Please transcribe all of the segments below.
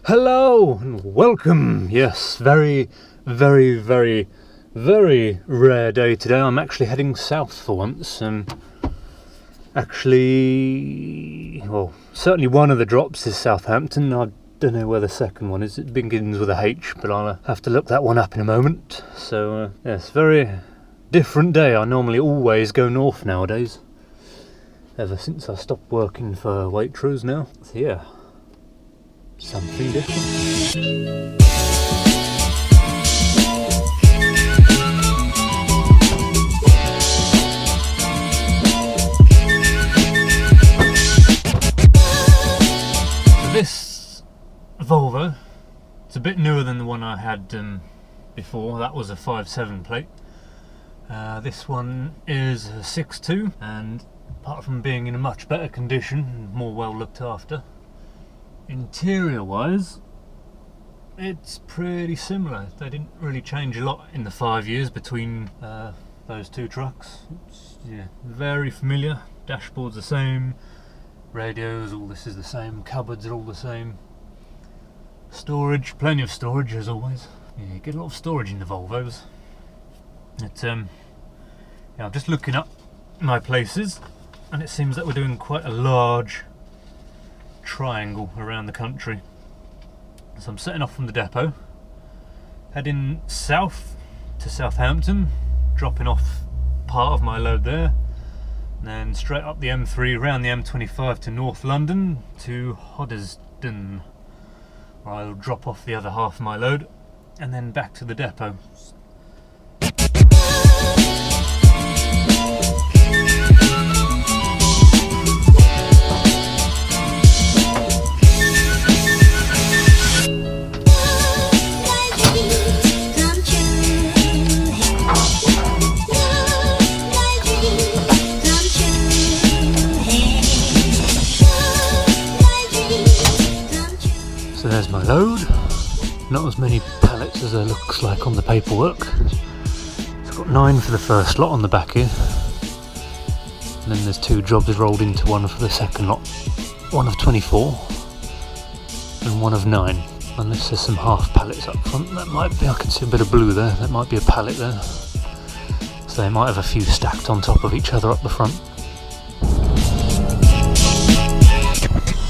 Hello and welcome. Yes, very rare day today. I'm actually heading south for once, and certainly one of the drops is Southampton. I don't know where the second one is. It begins with a H, but I'll have to look that one up in a moment. So yes, very different day. I normally always go north nowadays, ever since I stopped working for Waitrose now. So yeah, something different. So this Volvo, it's a bit newer than the one I had before. That was a 5.7 plate. This one is a 6.2, and apart from being in a much better condition, more well looked after, interior wise it's pretty similar. They didn't really change a lot in the 5 years between those two trucks. It's very familiar. Dashboard's the same, radios, all this is the same, cupboards are all the same, storage, plenty of storage as always. You get a lot of storage in the Volvos. I'm just looking up my places, and it seems that we're doing quite a large triangle around the country. So I'm setting off from the depot, heading south to Southampton, dropping off part of my load there, and then straight up the M3 around the M25 to North London to Hoddesdon, where I'll drop off the other half of my load, and then back to the depot. So there's my load. Not as many pallets as there looks like on the paperwork. It's got 9 for the first lot on the back here, and then there's 2 jobs rolled into one for the second lot. One of 24 and one of 9. Unless there's some half pallets up front. That might be, I can see a bit of blue there. That might be a pallet there. So they might have a few stacked on top of each other up the front.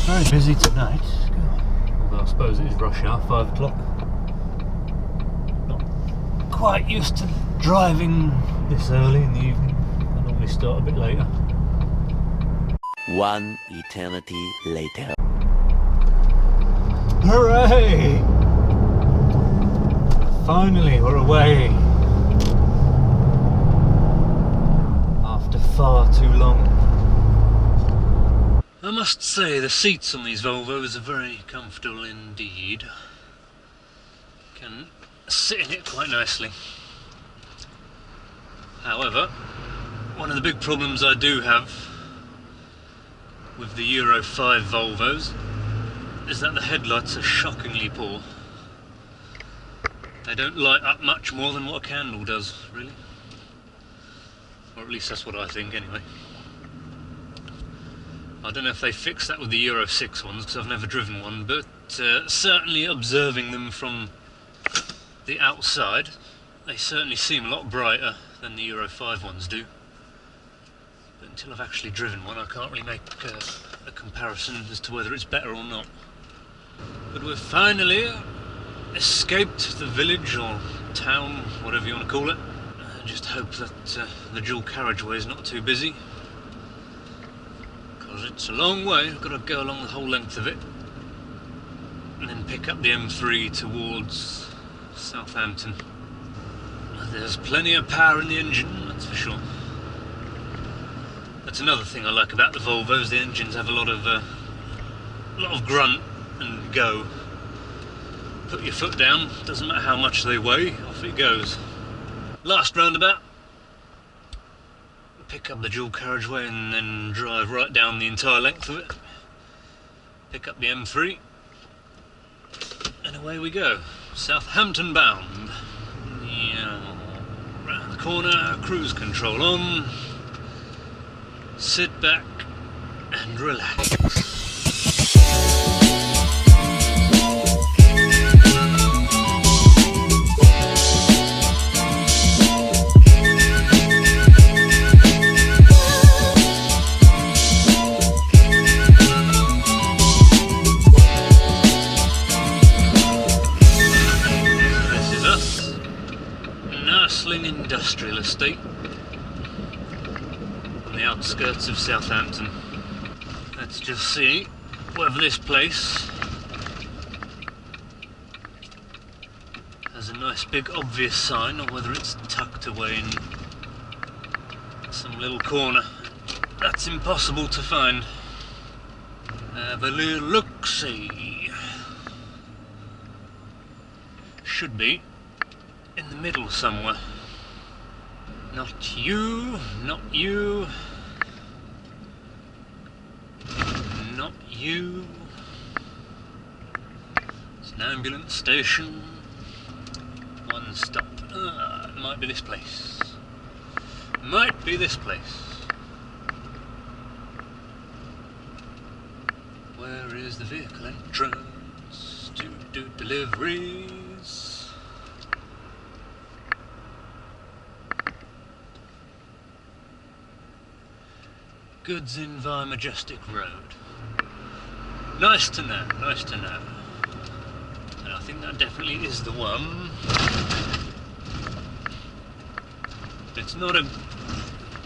Very busy tonight. I suppose it is rush hour, 5 o'clock. Not quite used to driving this early in the evening. I normally start a bit later. One eternity later. Hooray! Finally, we're away. After far too long. I must say the seats on these Volvos are very comfortable indeed. Can sit in it quite nicely. However, one of the big problems I do have with the Euro 5 Volvos is that the headlights are shockingly poor. They don't light up much more than what a candle does, really. Or at least that's what I think anyway. I don't know if they fixed that with the Euro 6 ones, because I've never driven one, but certainly observing them from the outside, they certainly seem a lot brighter than the Euro 5 ones do. But until I've actually driven one, I can't really make a comparison as to whether it's better or not. But we've finally escaped the village or town, whatever you want to call it. I just hope that the dual carriageway is not too busy. It's a long way. I've got to go along the whole length of it and then pick up the M3 towards Southampton. There's plenty of power in the engine, that's for sure. That's another thing I like about the Volvos. The engines have a lot of grunt and go. Put your foot down, doesn't matter how much they weigh, off it goes. Last roundabout. Pick up the dual carriageway and then drive right down the entire length of it. Pick up the M3 and away we go. Southampton bound. Yeah. Round the corner, cruise control on. Sit back and relax. estate on the outskirts of Southampton. Let's just see whether this place has a nice big obvious sign or whether it's tucked away in some little corner. That's impossible to find. Have a little look-see. Should be in the middle somewhere. Not you, not you, not you. It's an ambulance station. One stop. It might be this place. Might be this place. Where is the vehicle entrance to do deliveries? Goods in via Majestic Road. Nice to know, nice to know. And I think that definitely is the one. It's not a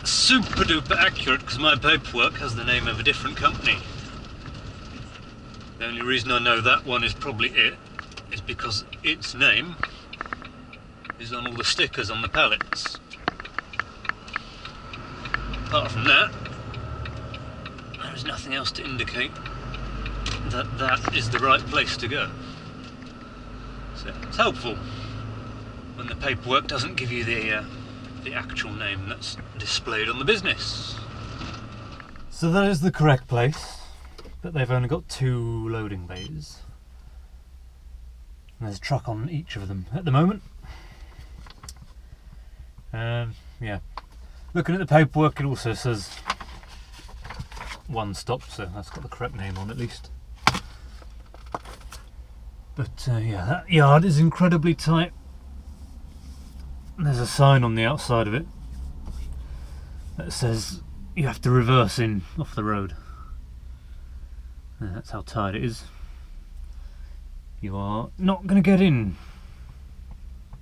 super duper accurate because my paperwork has the name of a different company. The only reason I know that one is probably it is because its name is on all the stickers on the pallets. Apart from that, there is nothing else to indicate that that is the right place to go. So it's helpful when the paperwork doesn't give you the actual name that's displayed on the business. So that is the correct place, but they've only got 2 loading bays. And there's a truck on each of them at the moment. Yeah, looking at the paperwork, it also says 1 stop, so that's got the correct name on at least. But yeah, that yard is incredibly tight. There's a sign on the outside of it that says you have to reverse in off the road. And that's how tight it is. You are not going to get in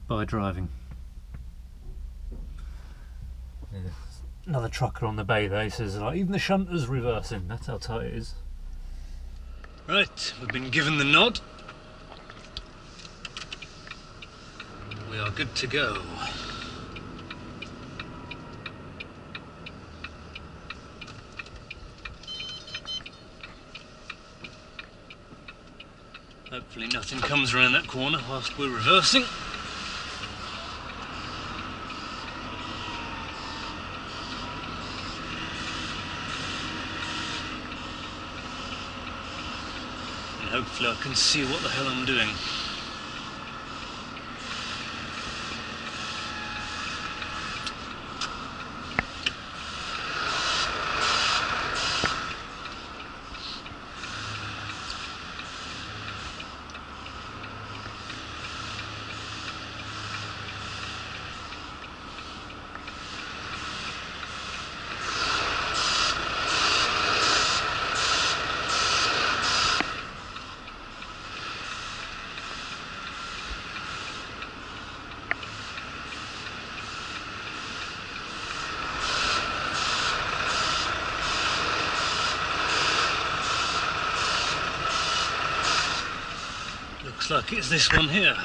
by driving. There's another trucker on the bay there. He says like, even the shunter's reversing. That's how tight it is. Right, we've been given the nod. We are good to go. Hopefully nothing comes around that corner whilst we're reversing. And hopefully I can see what the hell I'm doing. Looks like it's this one here.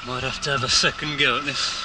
Might have to have a second go at this.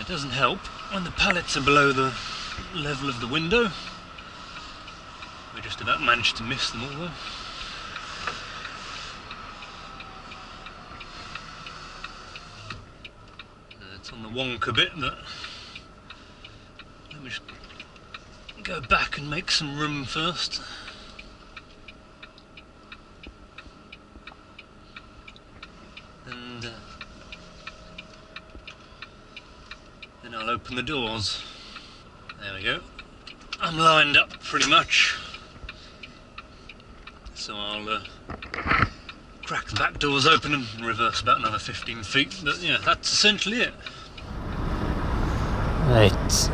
it doesn't help when the pallets are below the level of the window. We just about managed to miss them all though. It's on the wonka bit, but let me just go back and make some room first. And then I'll open the doors. There we go. I'm lined up pretty much. So I'll crack the back doors open and reverse about another 15 feet. But yeah, that's essentially it. Right.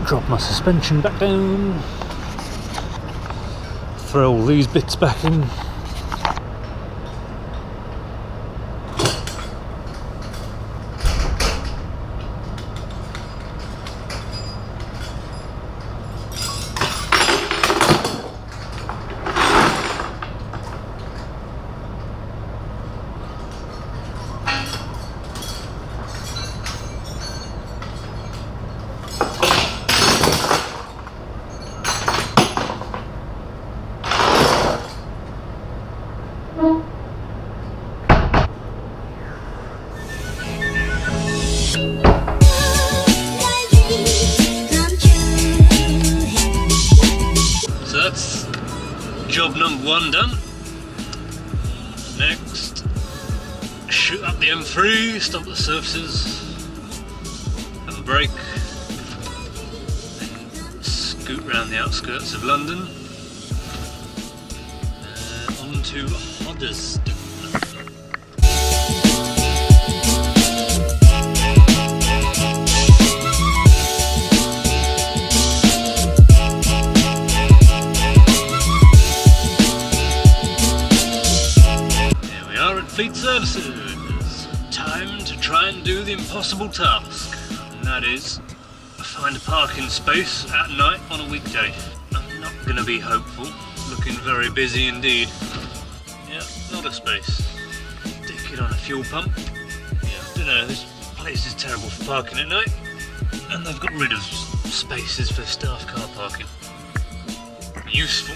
Drop my suspension back down. Throw all these bits back in. Job number 1 done. Next, shoot up the M3, stop the surfaces, have a break, then scoot round the outskirts of London, on to Hoddesdon. Fleet Services. Time to try and do the impossible task, and that is find a parking space at night on a weekday. I'm not going to be hopeful, looking very busy indeed. Yeah, not a space. Stick it on a fuel pump. Yeah, I don't know, this place is terrible for parking at night, and they've got rid of spaces for staff car parking. Useful.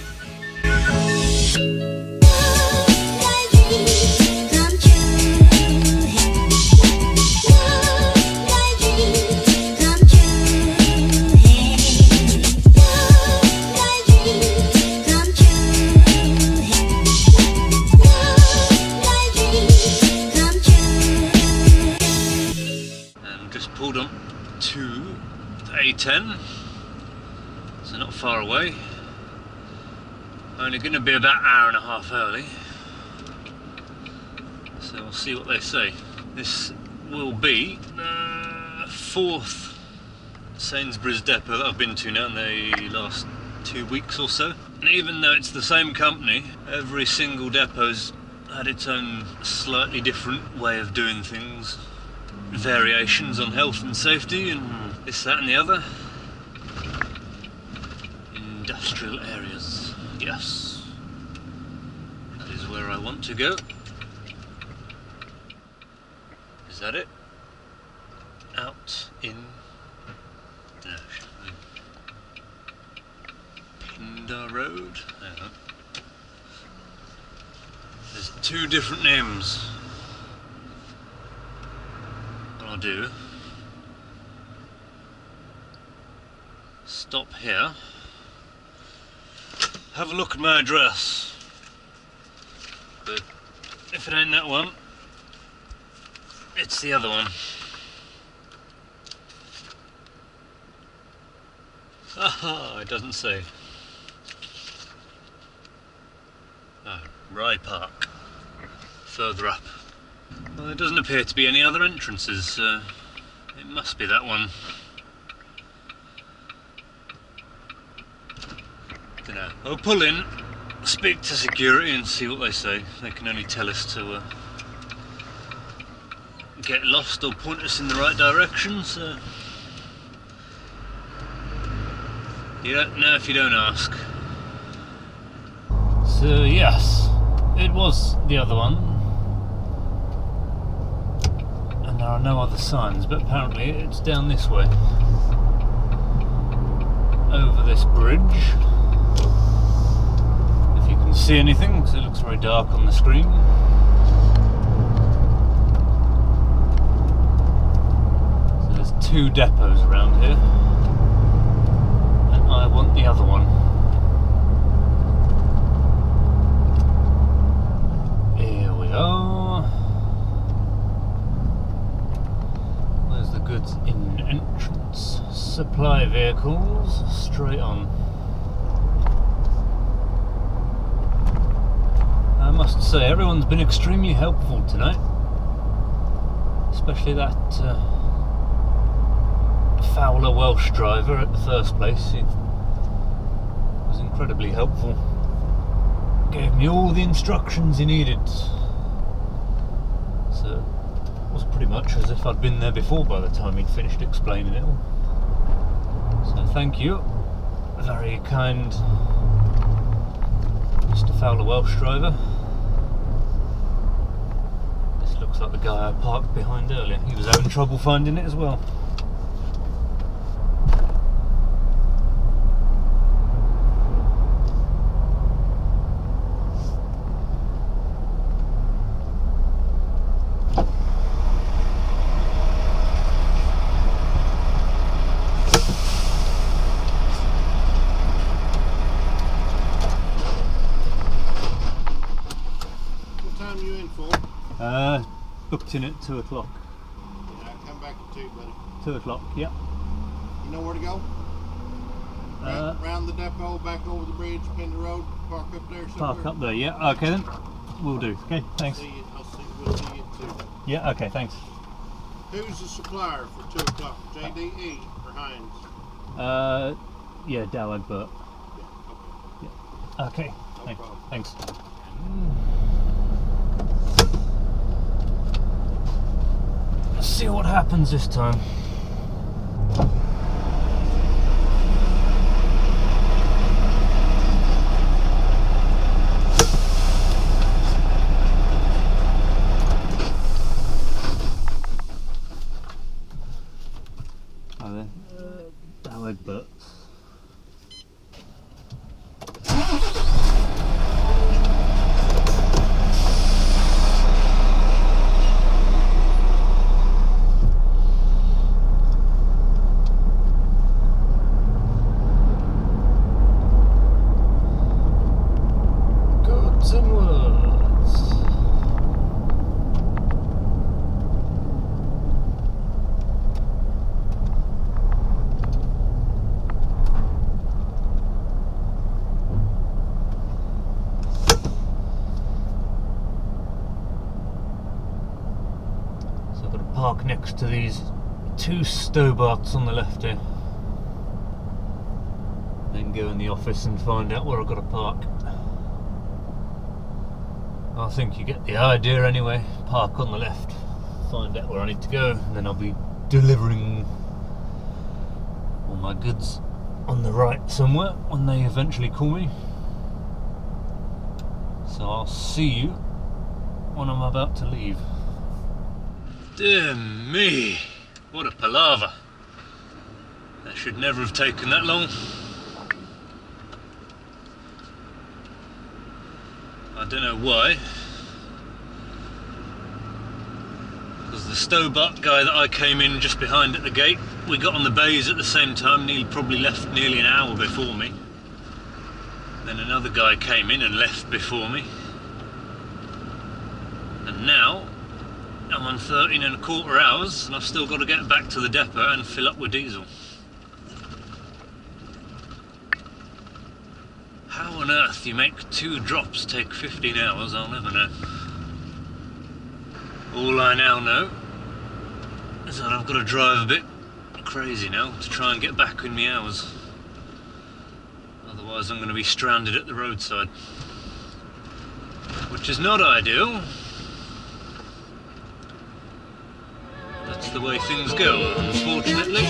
Pulled on to the A10, so not far away. Only going to be about an hour and a half early, so we'll see what they say. This will be the 4th Sainsbury's depot that I've been to now in the last 2 weeks or so. And even though it's the same company, every single depot's had its own slightly different way of doing things. Variations on health and safety and this, that and the other. Industrial areas, yes. That is where I want to go. Is that it? Out in... no, Pindar Road? Hang on. There's 2 different names. I'll do, stop here, have a look at my address, but if it ain't that one, it's the other one. Aha, it doesn't say. Oh, Rye Park, further up. Well, there doesn't appear to be any other entrances, so it must be that one. Dunno. I'll pull in, speak to security and see what they say. They can only tell us to get lost or point us in the right direction, so... you don't know if you don't ask. So yes, it was the other one. there are no other signs, but apparently it's down this way, over this bridge. If you can see anything, because it looks very dark on the screen. So there's 2 depots around here, and I want the other one. Here we are. Where's the goods in entrance? Supply vehicles, straight on. I must say, everyone's been extremely helpful tonight, especially that Fowler Welsh driver at the first place. He was incredibly helpful, gave me all the instructions he needed, so it was pretty much as if I'd been there before by the time he'd finished explaining it all. So thank you, very kind Mr. Fowler Welsh driver. This looks like the guy I parked behind earlier. He was having trouble finding it as well. Booked in at 2 o'clock. Yeah, come back at 2, buddy. 2 o'clock, yeah. You know where to go? Round the depot, back over the bridge, Pender Road, park up there somewhere. Park up there, yeah. Okay then. Will do. Okay, thanks. We'll see you at 2. Yeah, okay, thanks. Who's the supplier for 2 o'clock? JDE or Heinz? Yeah, Dow Egbert. Yeah, Yeah. okay. Okay, No problem. thanks. Let's see what happens this time. Oh, there. Dow Egbert. Park next to these 2 Stobarts on the left here. Then go in the office and find out where I've got to park. I think you get the idea anyway. Park on the left, find out where I need to go, and then I'll be delivering all my goods on the right somewhere when they eventually call me. So I'll see you when I'm about to leave. Dear me, what a palaver. That should never have taken that long. I don't know why. Because the Stobart guy that I came in just behind at the gate, we got on the bays at the same time, he probably left nearly an hour before me. Then another guy came in and left before me. And now I'm on 13 and a quarter hours and I've still got to get back to the depot and fill up with diesel. How on earth you make 2 drops take 15 hours, I'll never know. All I now know is that I've got to drive a bit crazy now to try and get back in my hours. Otherwise I'm going to be stranded at the roadside, which is not ideal. That's the way things go, unfortunately.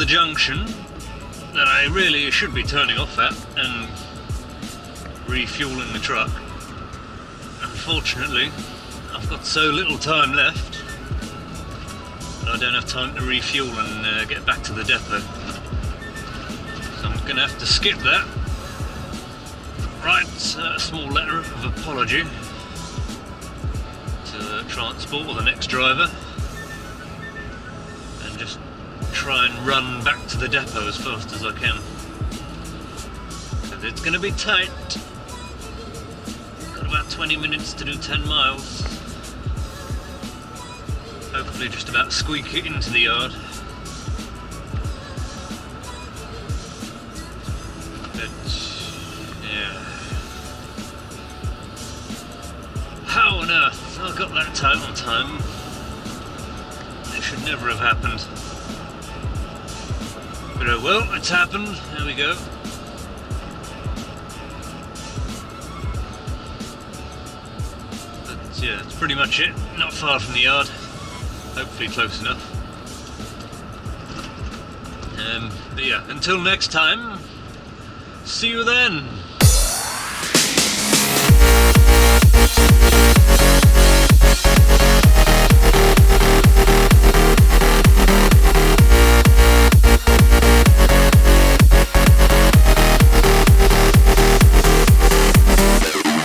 the junction that I really should be turning off at and refueling the truck. Unfortunately, I've got so little time left that I don't have time to refuel and get back to the depot. So I'm going to have to skip that. Write a small letter of apology to the transport or the next driver, and just try and run back to the depot as fast as I can, because it's going to be tight. Got about 20 minutes to do 10 miles. Hopefully just about squeak it into the yard. But yeah, how on earth I got that tight on time? It should never have happened. But oh well, it's happened. There we go. But yeah, that's pretty much it. Not far from the yard. Hopefully close enough. But yeah, until next time, see you then.